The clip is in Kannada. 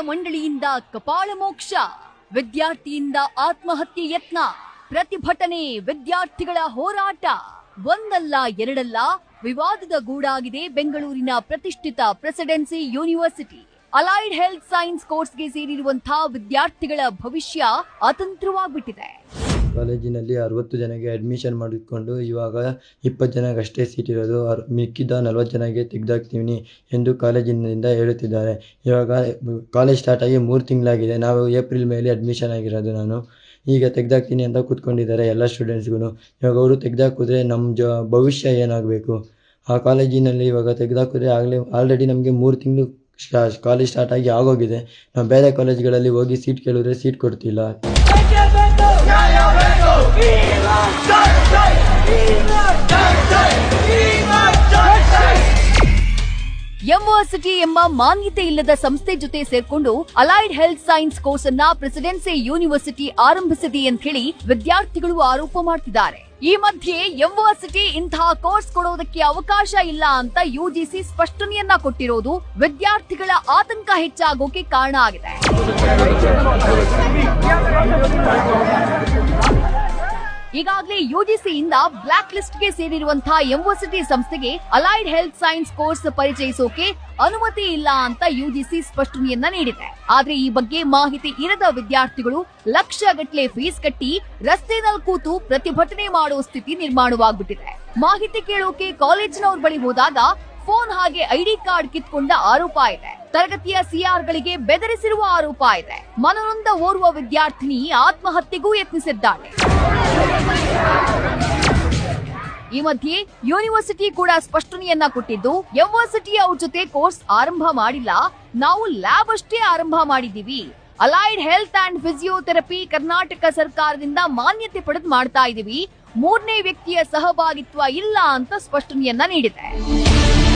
ಮಂಡಳಿಯಿಂದ ಕಪಾಳ ಮೋಕ್ಷ, ವಿದ್ಯಾರ್ಥಿಯಿಂದ ಆತ್ಮಹತ್ಯೆ ಯತ್ನ, ಪ್ರತಿಭಟನೆ, ವಿದ್ಯಾರ್ಥಿಗಳ ಹೋರಾಟ. ಒಂದಲ್ಲ ಎರಡಲ್ಲ, ವಿವಾದದ ಗೂಡಾಗಿದೆ ಬೆಂಗಳೂರಿನ ಪ್ರತಿಷ್ಠಿತ presidency university. Allied health science ಕೋರ್ಸ್ಗೆ ಸೇರಿರುವಂತಹ ವಿದ್ಯಾರ್ಥಿಗಳ ಭವಿಷ್ಯ ಅತಂತ್ರವಾಗ್ಬಿಟ್ಟಿದೆ. ಕಾಲೇಜಿನಲ್ಲಿ 60 ಜನಕ್ಕೆ ಅಡ್ಮಿಷನ್ ಮಾಡಿಕೊಂಡು ಇವಾಗ 20 ಜನಕ್ಕಷ್ಟೇ ಸೀಟ್ ಇರೋದು, ಮಿಕ್ಕಿದ 40 ಜನಕ್ಕೆ ತೆಗೆದಾಕ್ತೀವಿ ಎಂದು ಕಾಲೇಜಿನಿಂದ ಹೇಳುತ್ತಿದ್ದಾರೆ. ಇವಾಗ ಕಾಲೇಜ್ ಸ್ಟಾರ್ಟ್ ಆಗಿ 3 ತಿಂಗಳಾಗಿದೆ. ನಾವು ಏಪ್ರಿಲ್ ಮೇಲೆ ಅಡ್ಮಿಷನ್ ಆಗಿರೋದು. ನಾನು ಈಗ ತೆಗೆದಾಕ್ತೀನಿ ಅಂತ ಕೂತ್ಕೊಂಡಿದ್ದಾರೆ ಎಲ್ಲ ಸ್ಟೂಡೆಂಟ್ಸ್ಗೂ. ಇವಾಗ ಅವರು ತೆಗೆದಾಕಿದ್ರೆ ನಮ್ಮ ಭವಿಷ್ಯ ಏನಾಗಬೇಕು? ಆ ಕಾಲೇಜಿನಲ್ಲಿ ಇವಾಗ ತೆಗೆದಾಕಿದ್ರೆ ಆಲ್ರೆಡಿ ನಮಗೆ 3 ತಿಂಗಳು ಕಾಲೇಜ್ ಸ್ಟಾರ್ಟ್ ಆಗಿ ಆಗೋಗಿದೆ. ನಾವು ಬೇರೆ ಕಾಲೇಜ್ಗಳಲ್ಲಿ ಹೋಗಿ ಸೀಟ್ ಕೇಳಿದ್ರೆ ಸೀಟ್ ಕೊಡ್ತಿಲ್ಲ. ಯೂನಿವರ್ಸಿಟಿ ಎಂಬ ಮಾನ್ಯತೆ ಇಲ್ಲದ ಸಂಸ್ಥೆ ಜೊತೆ ಸೇರ್ಕೊಂಡು ಅಲೈಡ್ ಹೆಲ್ತ್ ಸೈನ್ಸ್ ಕೋರ್ಸ್ ಅನ್ನ ಪ್ರೆಸಿಡೆನ್ಸಿ ಯೂನಿವರ್ಸಿಟಿ ಆರಂಭಿಸಿದೆ ಅಂತ ಹೇಳಿ ವಿದ್ಯಾರ್ಥಿಗಳು ಆರೋಪ ಮಾಡ್ತಿದ್ದಾರೆ. ಈ ಮಧ್ಯೆ ಯೂನಿವರ್ಸಿಟಿ ಇಂತಹ ಕೋರ್ಸ್ ಕೊಡೋದಕ್ಕೆ ಅವಕಾಶ ಇಲ್ಲ ಅಂತ ಯುಜಿಸಿ ಸ್ಪಷ್ಟನೆಯನ್ನ ಕೊಟ್ಟಿರೋದು ವಿದ್ಯಾರ್ಥಿಗಳ ಆತಂಕ ಹೆಚ್ಚಾಗೋಕೆ ಕಾರಣ ಆಗಿದೆ. ಈಗಾಗಲೇ ಯುಜಿಸಿಯಿಂದ ಬ್ಲಾಕ್ ಲಿಸ್ಟ್ಗೆ ಸೇರಿರುವಂತಹ ಯೂನಿವರ್ಸಿಟಿ ಸಂಸ್ಥೆಗೆ ಅಲೈಡ್ ಹೆಲ್ತ್ ಸೈನ್ಸ್ ಕೋರ್ಸ್ ಪರಿಚಯಿಸೋಕೆ ಅನುಮತಿ ಇಲ್ಲ ಅಂತ ಯುಜಿಸಿ ಸ್ಪಷ್ಟನೆಯನ್ನ ನೀಡಿದೆ. ಆದ್ರೆ ಈ ಬಗ್ಗೆ ಮಾಹಿತಿ ಇರದ ವಿದ್ಯಾರ್ಥಿಗಳು ಲಕ್ಷಗಟ್ಟಲೆ ಫೀಸ್ ಕಟ್ಟಿ ರಸ್ತೆನಲ್ಲಿ ಕೂತು ಪ್ರತಿಭಟನೆ ಮಾಡೋ ಸ್ಥಿತಿ ನಿರ್ಮಾಣವಾಗ್ಬಿಟ್ಟಿದೆ. ಮಾಹಿತಿ ಕೇಳೋಕೆ ಕಾಲೇಜಿನವ್ರ ಬಳಿ ಹೋದಾಗ ಫೋನ್ ಹಾಗೆ ಐಡಿ ಕಾರ್ಡ್ ಕಿತ್ಕೊಂಡ ಆರೋಪ ಇದೆ. ತರಗತಿಯ ಸಿಆರ್ಗಳಿಗೆ ಬೆದರಿಸಿರುವ ಆರೋಪ ಇದೆ. ಮನನೊಂದ ಓರ್ವ ವಿದ್ಯಾರ್ಥಿನಿ ಆತ್ಮಹತ್ಯೆಗೂ ಯತ್ನಿಸಿದ್ದಾಳೆ. ಈ ಮಧ್ಯೆ ಯೂನಿವರ್ಸಿಟಿ ಕೂಡ ಸ್ಪಷ್ಟನೆಯನ್ನ ಕೊಟ್ಟಿದ್ದು, ಯೂನಿವರ್ಸಿಟಿ ಅವ್ರ ಜೊತೆ ಕೋರ್ಸ್ ಆರಂಭ ಮಾಡಿಲ್ಲ, ನಾವು ಲ್ಯಾಬ್ ಅಷ್ಟೇ ಆರಂಭ ಮಾಡಿದೀವಿ. Allied health and physiotherapy Karnataka ಸರ್ಕಾರದಿಂದ ಮಾನ್ಯತೆ ಪಡೆದು ಮಾಡ್ತಾ ಇದೀವಿ. 3ನೇ ವ್ಯಕ್ತಿಯ ಸಹಭಾಗಿತ್ವ ಇಲ್ಲ ಅಂತ ಸ್ಪಷ್ಟನೆಯನ್ನ ನೀಡಿದೆ.